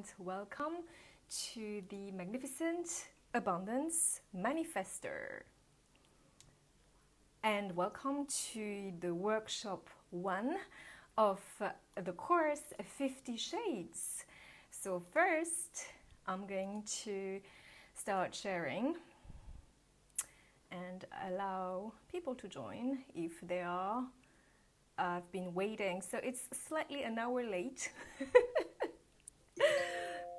and welcome to the Magnificent Abundance Manifester. And welcome to the workshop 1 of the course 50 Shades. So first, I'm going to start sharing and allow people to join if they are. I've been waiting, so it's slightly an hour late.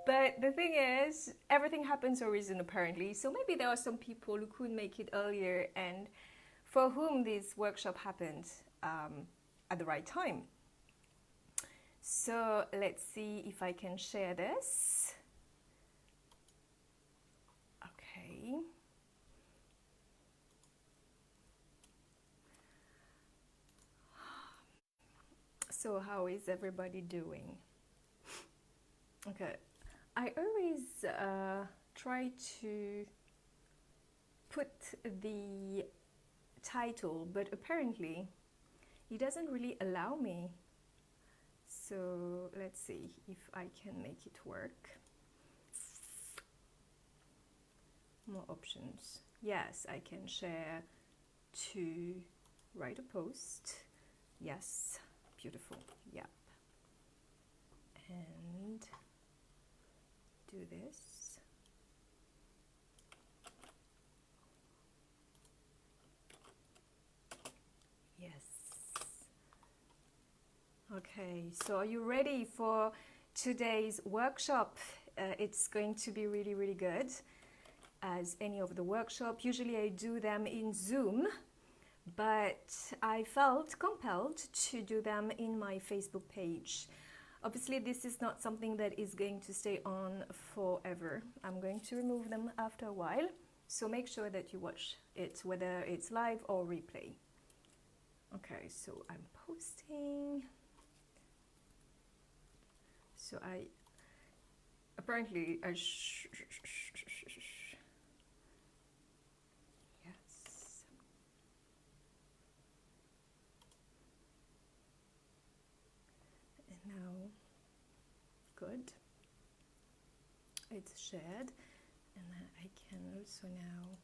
But the thing is, everything happens for a reason apparently. So maybe there are some people who could make it earlier and for whom this workshop happened at the right time. So let's see if I can share this. Okay. So how is everybody doing? Okay, I always try to put the title, but apparently it doesn't really allow me. So let's see if I can make it work. More options. Yes, I can share to write a post. Yes, beautiful. Yep. And do this. Yes. Okay, so are you ready for today's workshop? It's going to be really, really good. As any of the workshop, usually I do them in Zoom, but I felt compelled to do them in my Facebook page. Obviously, this is not something that is going to stay on forever. I'm going to remove them after a while, so make sure that you watch it, whether it's live or replay. Okay, so I'm posting. So apparently yes. And now, good. It's shared, and then I can also now.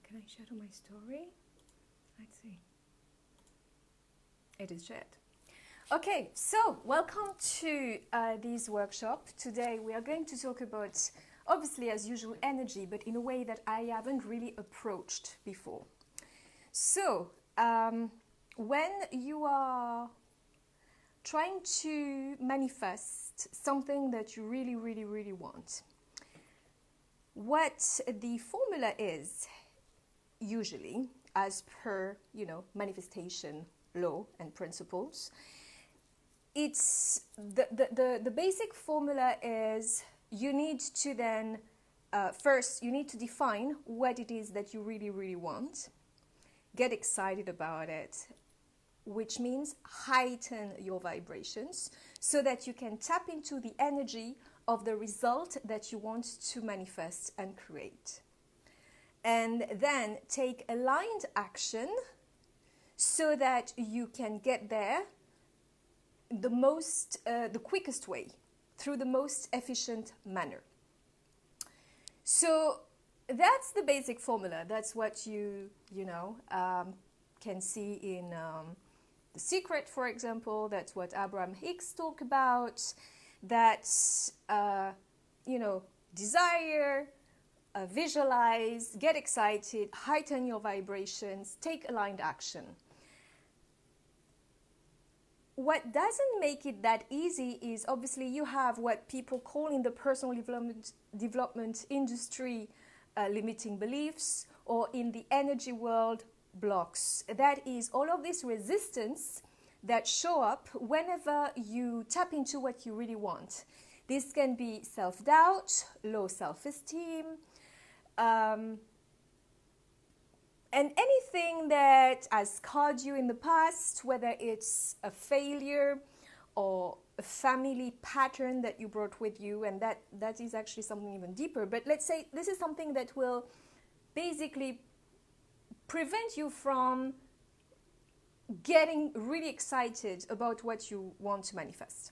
Can I share to my story? Let's see. It is shared. Okay, so welcome to this workshop. Today we are going to talk about, obviously as usual, energy, but in a way that I haven't really approached before. So, when you are trying to manifest something that you really, really, really want, what the formula is, usually, as per, manifestation law and principles, it's the basic formula is you need to then first you need to define what it is that you really, really want, get excited about it, which means heighten your vibrations so that you can tap into the energy of the result that you want to manifest and create. And then take aligned action so that you can get there the quickest way, through the most efficient manner. So that's the basic formula. That's what you can see in The Secret, for example. That's what Abraham Hicks talked about. That's desire, visualize, get excited, heighten your vibrations, take aligned action. What doesn't make it that easy is obviously you have what people call in the personal development industry limiting beliefs, or in the energy world blocks. That is all of this resistance that show up whenever you tap into what you really want. This can be self-doubt, low self-esteem, and anything that has scarred you in the past, whether it's a failure or a family pattern that you brought with you, and that is actually something even deeper. But let's say this is something that will basically prevent you from getting really excited about what you want to manifest.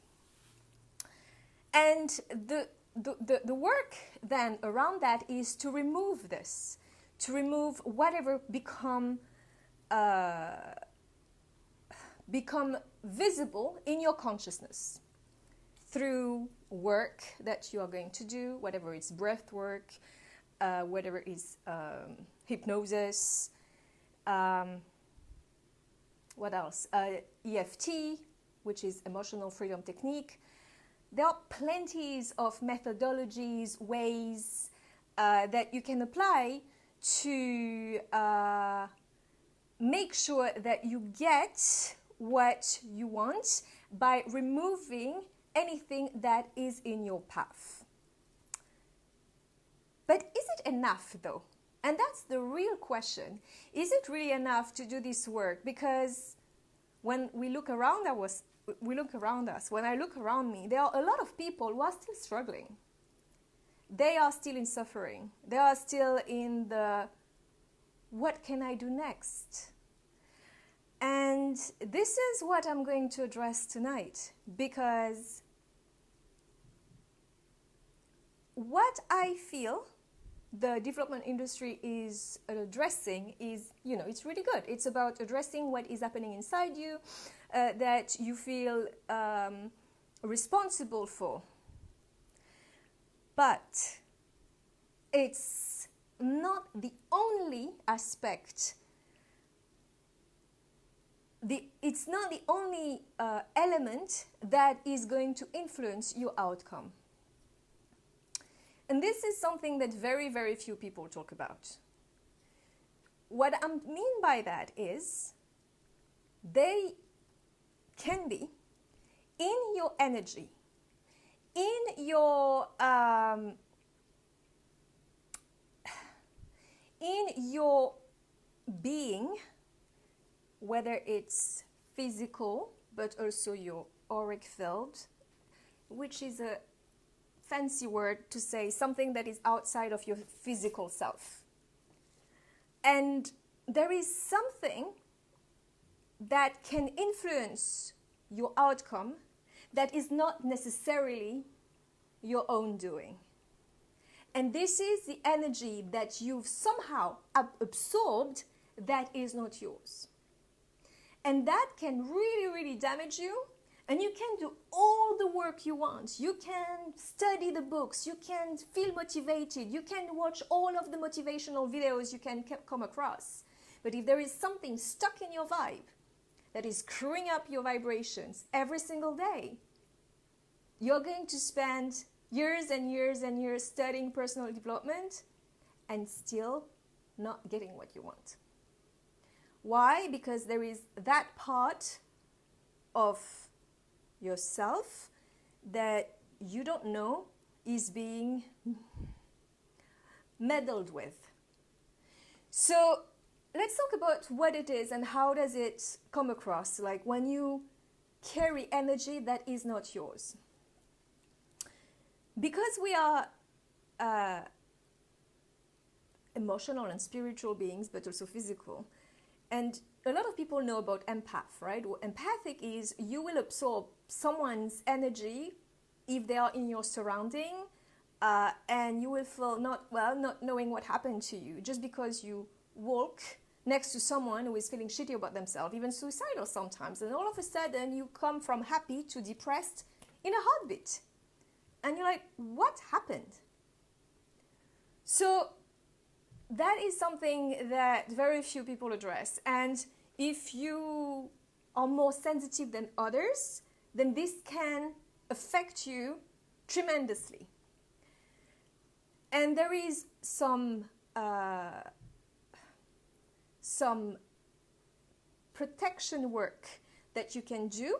And the work then around that is to remove this, to remove whatever become visible in your consciousness through work that you are going to do, whatever it's breath work, whatever it's hypnosis, what else? EFT, which is emotional freedom technique. There are plenties of methodologies, ways that you can apply to make sure that you get what you want by removing anything that is in your path. But is it enough though? And that's the real question. Is it really enough to do this work? Because when we look around us, when I look around me, there are a lot of people who are still struggling. They are still in suffering. They are still in the, what can I do next? And this is what I'm going to address tonight, because what I feel the development industry is addressing is, it's really good. It's about addressing what is happening inside you that you feel responsible for. But it's not the only aspect. It's not the only element that is going to influence your outcome. And this is something that very, very few people talk about. What I mean by that is they can be in your energy, in your being, whether it's physical, but also your auric field, which is a fancy word to say something that is outside of your physical self. And there is something that can influence your outcome that is not necessarily your own doing. And this is the energy that you've somehow absorbed that is not yours. And that can really, really damage you. And you can do all the work you want. You can study the books. You can feel motivated. You can watch all of the motivational videos you can come across. But if there is something stuck in your vibe that is screwing up your vibrations every single day, you're going to spend years and years and years studying personal development and still not getting what you want. Why? Because there is that part of yourself that you don't know is being meddled with. So let's talk about what it is and how does it come across, like when you carry energy that is not yours. Because we are emotional and spiritual beings, but also physical, and a lot of people know about empath, right? Well, empathic is you will absorb someone's energy if they are in your surrounding, and you will feel not knowing what happened to you just because you walk next to someone who is feeling shitty about themselves, even suicidal sometimes, and all of a sudden you come from happy to depressed in a heartbeat. And you're like, what happened? So that is something that very few people address. And if you are more sensitive than others, then this can affect you tremendously. And there is some protection work that you can do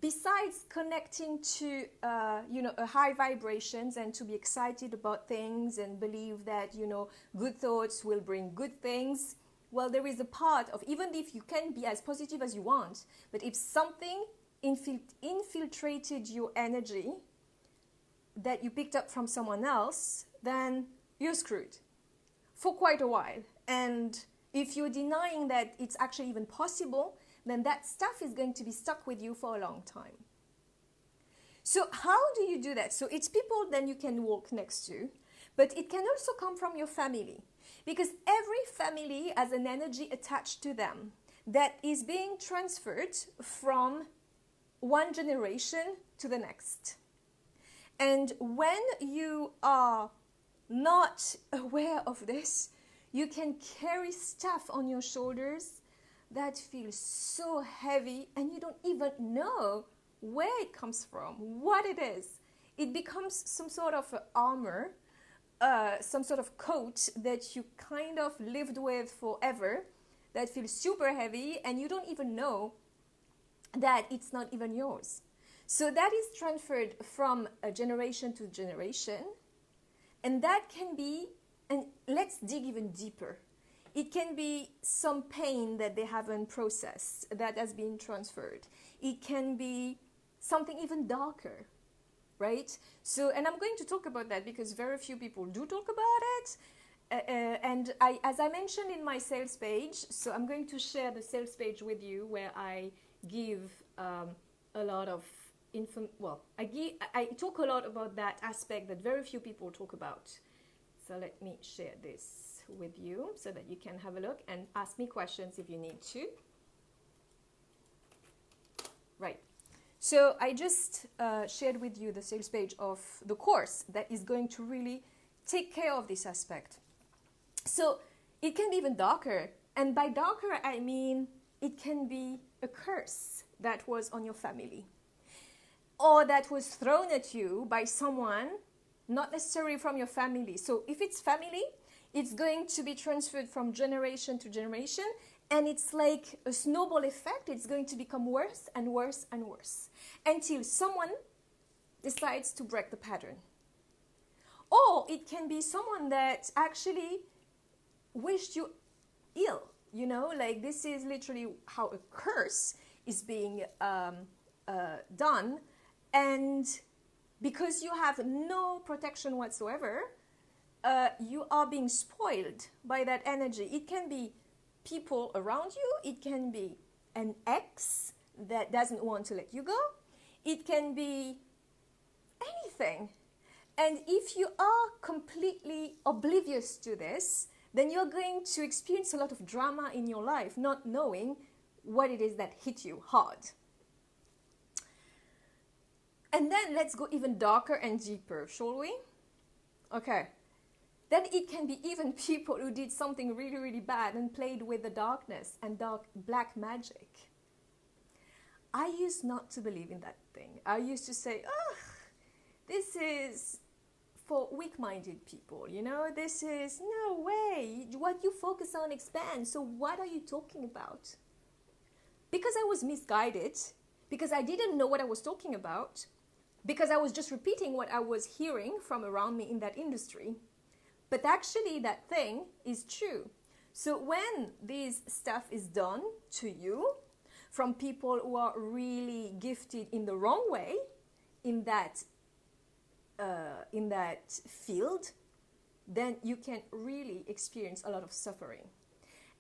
besides connecting to a high vibrations and to be excited about things and believe that good thoughts will bring good things. Well, there is a part of, even if you can be as positive as you want, but if something infiltrated your energy that you picked up from someone else, then you're screwed for quite a while. And if you're denying that it's actually even possible, then that stuff is going to be stuck with you for a long time. So how do you do that? So it's people then you can walk next to, but it can also come from your family, because every family has an energy attached to them that is being transferred from one generation to the next. And when you are not aware of this, you can carry stuff on your shoulders that feels so heavy and you don't even know where it comes from, what it is. It becomes some sort of armor, some sort of coat that you kind of lived with forever that feels super heavy and you don't even know that it's not even yours. So that is transferred from a generation to generation, and that can be, and let's dig even deeper. It can be some pain that they haven't processed that has been transferred. It can be something even darker, right? So, and I'm going to talk about that because very few people do talk about it. And as I mentioned in my sales page, so I'm going to share the sales page with you where I give a lot of I talk a lot about that aspect that very few people talk about. So let me share this with you so that you can have a look and ask me questions if you need to. Right. So I just shared with you the sales page of the course that is going to really take care of this aspect. So it can be even darker. And by darker, I mean it can be a curse that was on your family, or that was thrown at you by someone, not necessarily from your family. So if it's family, it's going to be transferred from generation to generation, and it's like a snowball effect. It's going to become worse and worse and worse until someone decides to break the pattern. Or it can be someone that actually wished you ill, you know, like this is literally how a curse is being done. And because you have no protection whatsoever, you are being spoiled by that energy. It can be people around you. It can be an ex that doesn't want to let you go. It can be anything. And if you are completely oblivious to this, then you're going to experience a lot of drama in your life, not knowing what it is that hit you hard. And then let's go even darker and deeper, shall we? Okay. Then it can be even people who did something really, really bad and played with the darkness and black magic. I used not to believe in that thing. I used to say, oh, this is for weak-minded people, you know? This is, no way. What you focus on expands. So what are you talking about? Because I was misguided, because I didn't know what I was talking about, because I was just repeating what I was hearing from around me in that industry. But actually that thing is true. So when this stuff is done to you from people who are really gifted in the wrong way in that field, then you can really experience a lot of suffering.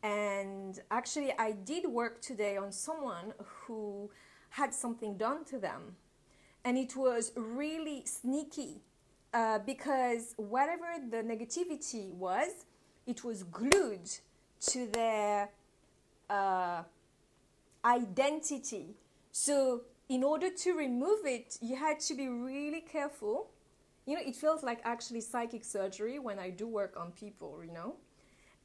And actually I did work today on someone who had something done to them. And it was really sneaky because whatever the negativity was, it was glued to their identity. So in order to remove it, you had to be really careful. You know, it feels like actually psychic surgery when I do work on people, you know.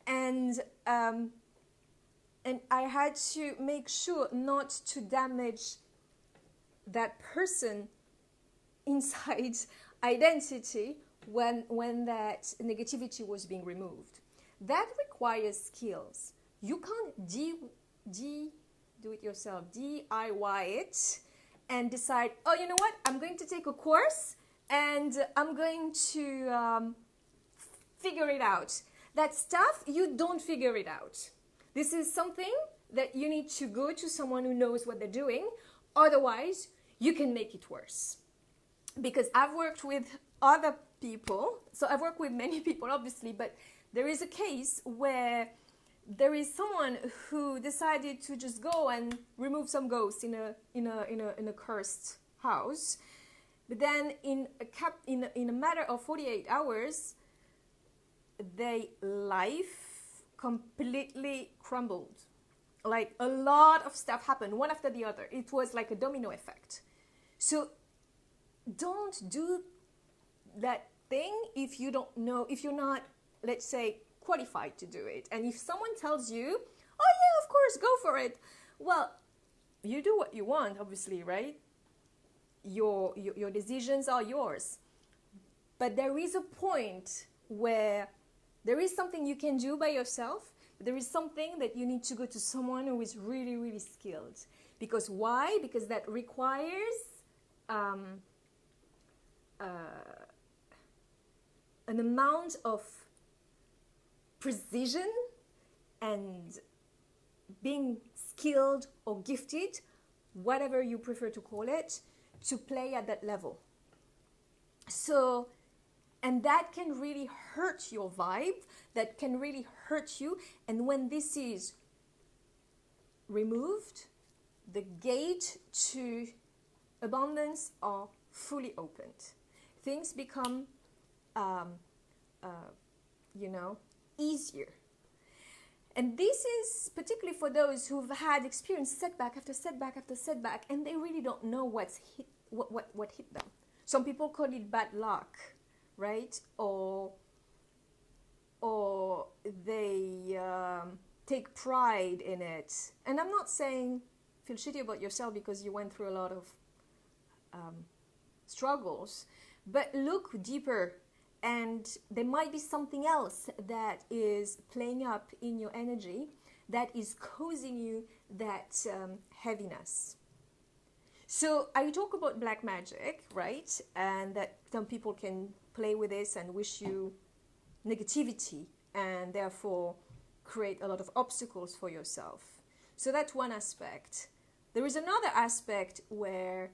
And I had to make sure not to damage that person inside identity when that negativity was being removed. That requires skills. You can't do it yourself, DIY it, and decide, oh, you know what, I'm going to take a course and I'm going to figure it out. That stuff, you don't figure it out. This is something that you need to go to someone who knows what they're doing. Otherwise, you can make it worse. Because I've worked with other people, so I've worked with many people obviously, but there is a case where there is someone who decided to just go and remove some ghosts in a cursed house, But then in a matter of 48 hours, their life completely crumbled. Like a lot of stuff happened, one after the other. It was like a domino effect. So don't do that thing if you don't know, if you're not, let's say, qualified to do it. And if someone tells you, oh yeah, of course, go for it. Well, you do what you want, obviously, right? Your decisions are yours. But there is a point where there is something you can do by yourself. There is something that you need to go to someone who is really, really skilled. Because why? Because that requires an amount of precision and being skilled or gifted, whatever you prefer to call it, to play at that level. So, and that can really hurt your vibe, that can really hurt you. And when this is removed, the gate to abundance are fully opened. Things become, easier. And this is particularly for those who've had experienced setback after setback after setback, and they really don't know what hit them. Some people call it bad luck, right? Or they take pride in it. And I'm not saying feel shitty about yourself because you went through a lot of struggles, but look deeper, and there might be something else that is playing up in your energy that is causing you that heaviness. So I talk about black magic, right? And that some people can play with this and wish you negativity and therefore create a lot of obstacles for yourself. So that's one aspect. There is another aspect where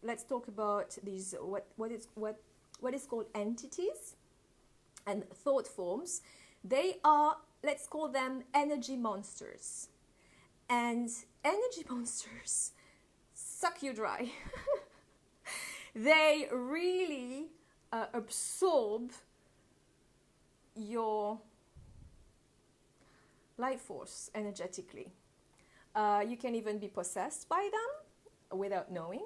let's talk about these what is called entities and thought forms. They are, let's call them energy monsters. And energy monsters suck you dry. They really absorb your life force energetically. You can even be possessed by them without knowing.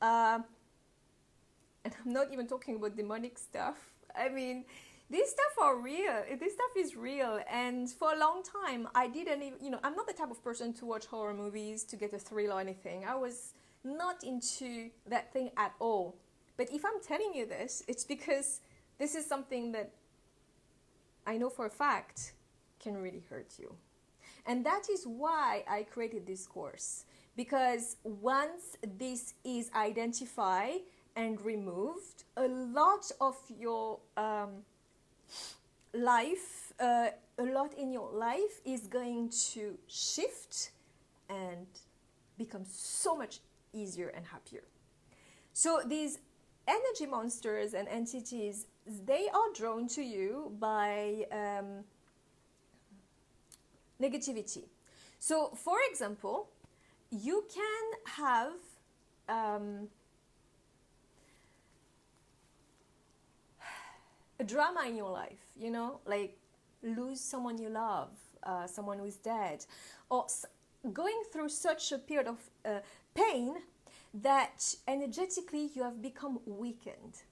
And I'm not even talking about demonic stuff. I mean, this stuff are real. This stuff is real. And for a long time, I didn't even, I'm not the type of person to watch horror movies to get a thrill or anything. I was not into that thing at all. But if I'm telling you this, it's because this is something that I know for a fact can really hurt you. And that is why I created this course. Because once this is identified and removed, a lot of your life, a lot in your life is going to shift and become so much easier and happier. So these energy monsters and entities, they are drawn to you by negativity. So for example, you can have a drama in your life, like lose someone you love, someone who is dead, or going through such a period of pain that energetically you have become weakened.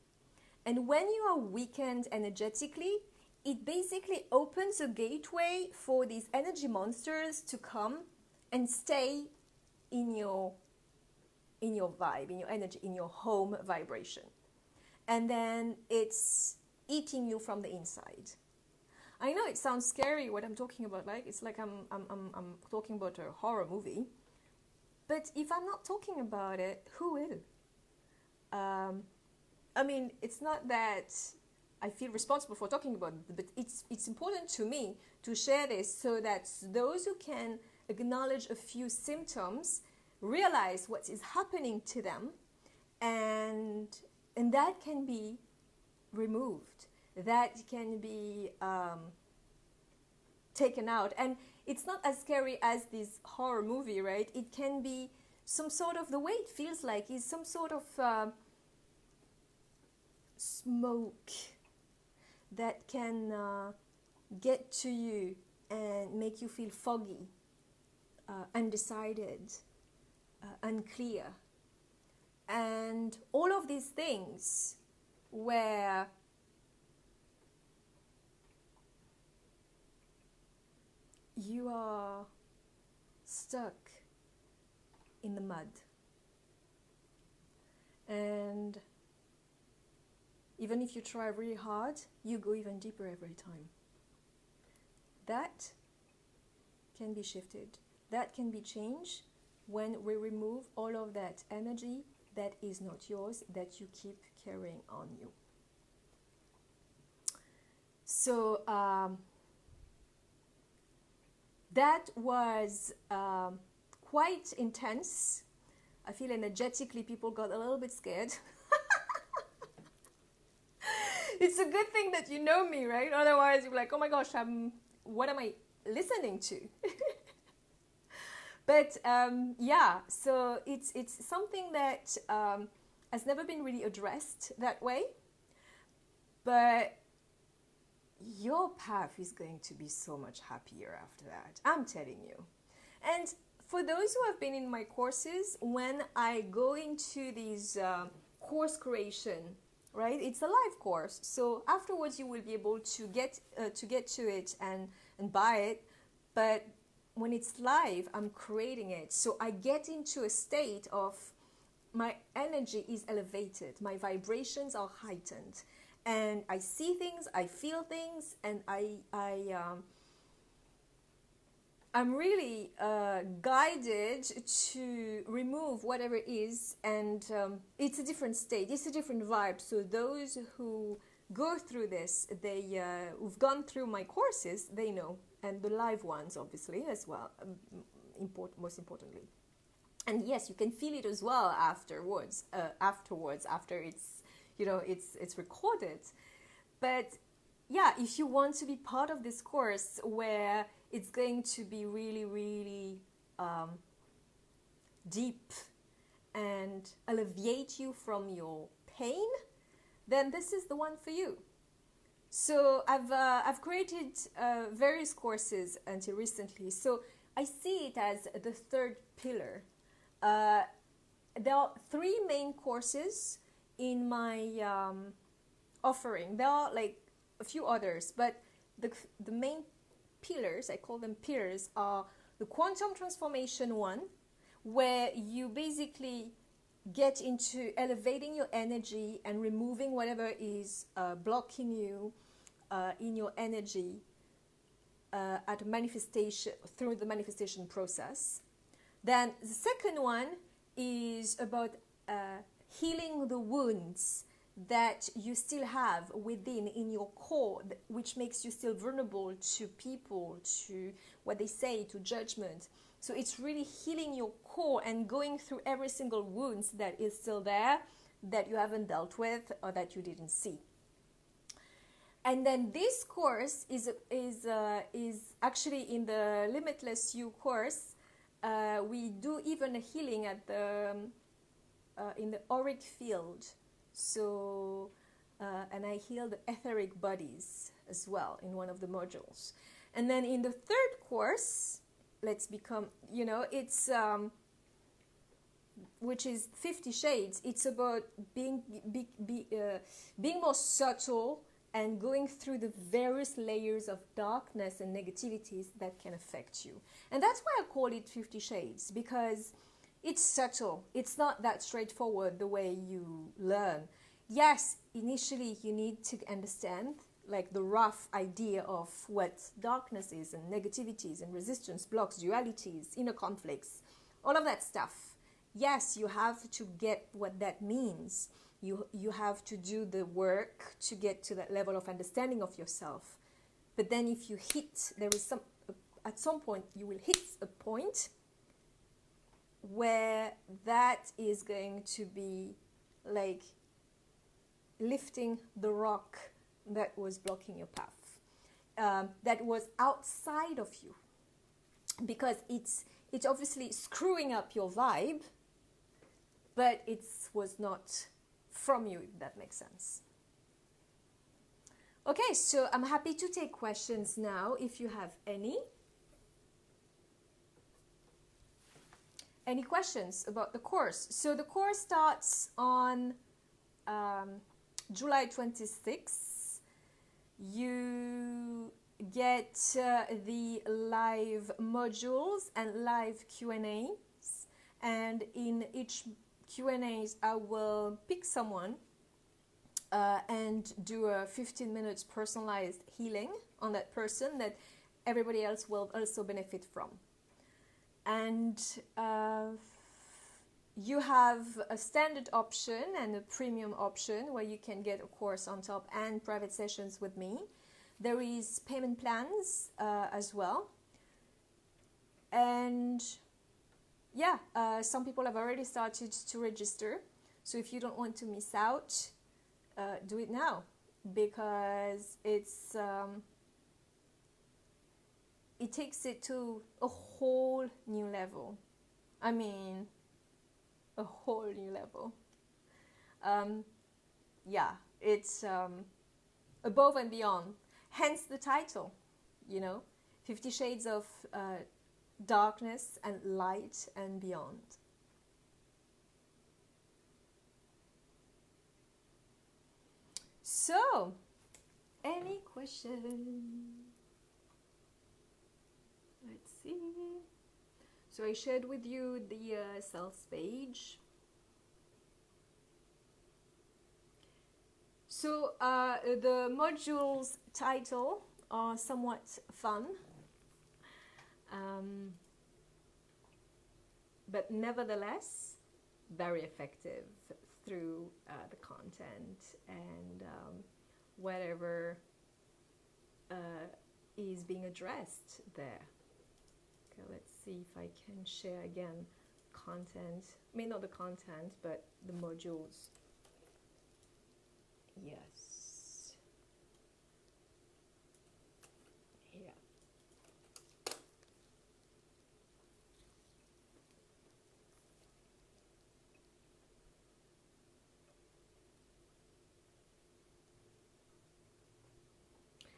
And when you are weakened energetically, it basically opens a gateway for these energy monsters to come and stay in your vibe, in your energy, in your home vibration. And then it's eating you from the inside. I know it sounds scary what I'm talking about, like it's like I'm talking about a horror movie. But if I'm not talking about it, who will? I mean, it's not that I feel responsible for talking about it, but it's important to me to share this so that those who can acknowledge a few symptoms realize what is happening to them, and that can be removed, that can be taken out. And it's not as scary as this horror movie, right? It can be some sort of, the way it feels like is some sort of smoke that can get to you and make you feel foggy, undecided, unclear. And all of these things where you are stuck in the mud. And even if you try really hard, you go even deeper every time. That can be shifted. That can be changed when we remove all of that energy that is not yours, that you keep carrying on you. So that was quite intense. I feel energetically people got a little bit scared. It's a good thing that you know me, right? Otherwise you're like, oh my gosh, what am I listening to? But yeah, so it's something that has never been really addressed that way. But your path is going to be so much happier after that. I'm telling you. And for those who have been in my courses, when I go into these course creation, right? It's a live course. So afterwards you will be able to get to it and buy it. But when it's live, I'm creating it. So I get into a state of my energy is elevated. My vibrations are heightened. And I see things, I feel things, and I'm really guided to remove whatever it is, and it's a different state, it's a different vibe. So those who go through this, who've gone through my courses, they know, and the live ones obviously as well, most importantly. And yes, you can feel it as well afterwards, after it's recorded. But yeah, if you want to be part of this course where it's going to be really, really deep and alleviate you from your pain, then this is the one for you. So I've created various courses until recently. So I see it as the third pillar. There are 3 main courses in my offering. There are like a few others, but the main pillars, I call them pillars, are the quantum transformation one, where you basically get into elevating your energy and removing whatever is blocking you in your energy at manifestation, through the manifestation process. Then the second one is about healing the wounds that you still have within in your core, which makes you still vulnerable to people, to what they say, to judgment. So it's really healing your core and going through every single wounds that is still there, that you haven't dealt with or that you didn't see. And then this course is actually in the Limitless You course. We do even a healing at the in the auric field. So, and I heal the etheric bodies as well in one of the modules. And then in the third course, Let's Become, it's, which is 50 Shades. It's about being more subtle and going through the various layers of darkness and negativities that can affect you. And that's why I call it 50 Shades, because it's subtle. It's not that straightforward the way you learn. Yes, initially you need to understand like the rough idea of what darkness is and negativities and resistance, blocks, dualities, inner conflicts, all of that stuff. Yes, you have to get what that means. You have to do the work to get to that level of understanding of yourself. But then if you at some point you will hit a point where that is going to be like lifting the rock that was blocking your path, that was outside of you, because it's obviously screwing up your vibe, but it was not from you, if that makes sense. Okay, so I'm happy to take questions now if you have any. Any questions about the course? So the course starts on July 26th. You get the live modules and live Q&As, and in each Q&As I will pick someone and do a 15 minutes personalized healing on that person that everybody else will also benefit from. And you have a standard option and a premium option where you can get a course on top and private sessions with me. There is payment plans as well. And yeah, some people have already started to register. So if you don't want to miss out, do it now, because it's it takes it to a whole new level. I mean, a whole new level. Yeah, it's above and beyond. Hence the title, 50 Shades of Darkness and Light and Beyond. So, any questions? Let's see. So I shared with you the sales page. So the modules title are somewhat fun, but nevertheless very effective through the content and whatever is being addressed there. Okay, let's see if I can share again content. I mean, not the content, but the modules. Yes. Yeah.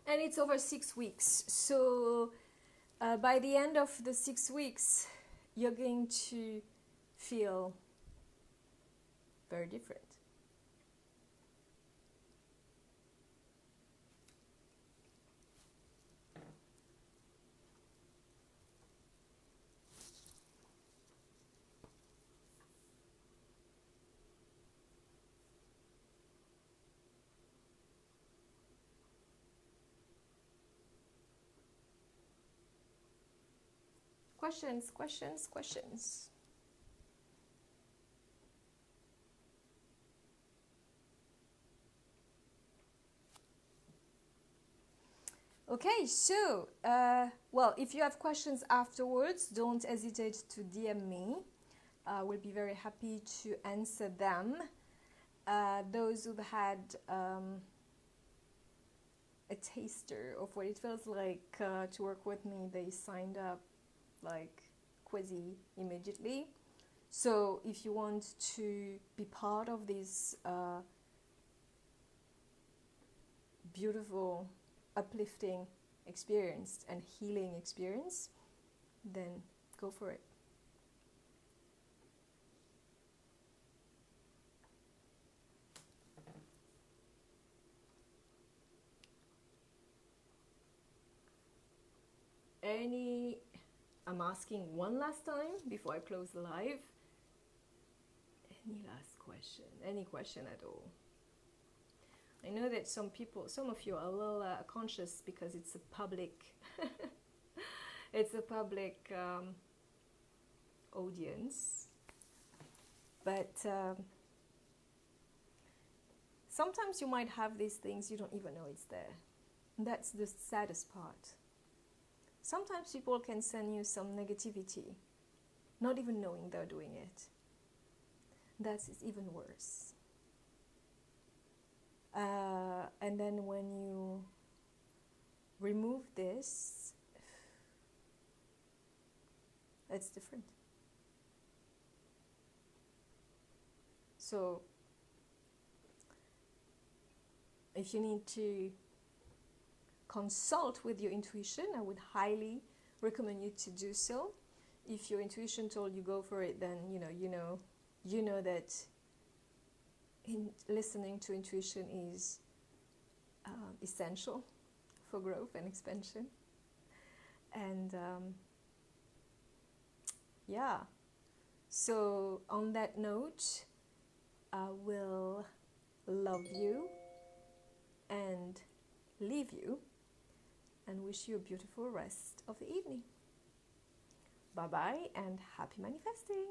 And it's over 6 weeks. So by the end of the 6 weeks, you're going to feel very different. Questions. Okay, so, well, if you have questions afterwards, don't hesitate to DM me. I will be very happy to answer them. Those who've had a taster of what it feels like to work with me, they signed up like quasi immediately. So if you want to be part of this beautiful, uplifting experience and healing experience, then go for it. I'm asking one last time before I close the live. Any last question? Any question at all? I know that some of you are a little conscious because it's a public, audience. But sometimes you might have these things, you don't even know it's there. And that's the saddest part. Sometimes people can send you some negativity, not even knowing they're doing it. That's even worse. And then when you remove this, it's different. So if you need to consult with your intuition, I would highly recommend you to do so. If your intuition told you go for it, then you know that listening to intuition is essential for growth and expansion. And yeah, so on that note, I will love you and leave you and wish you a beautiful rest of the evening. Bye bye and happy manifesting.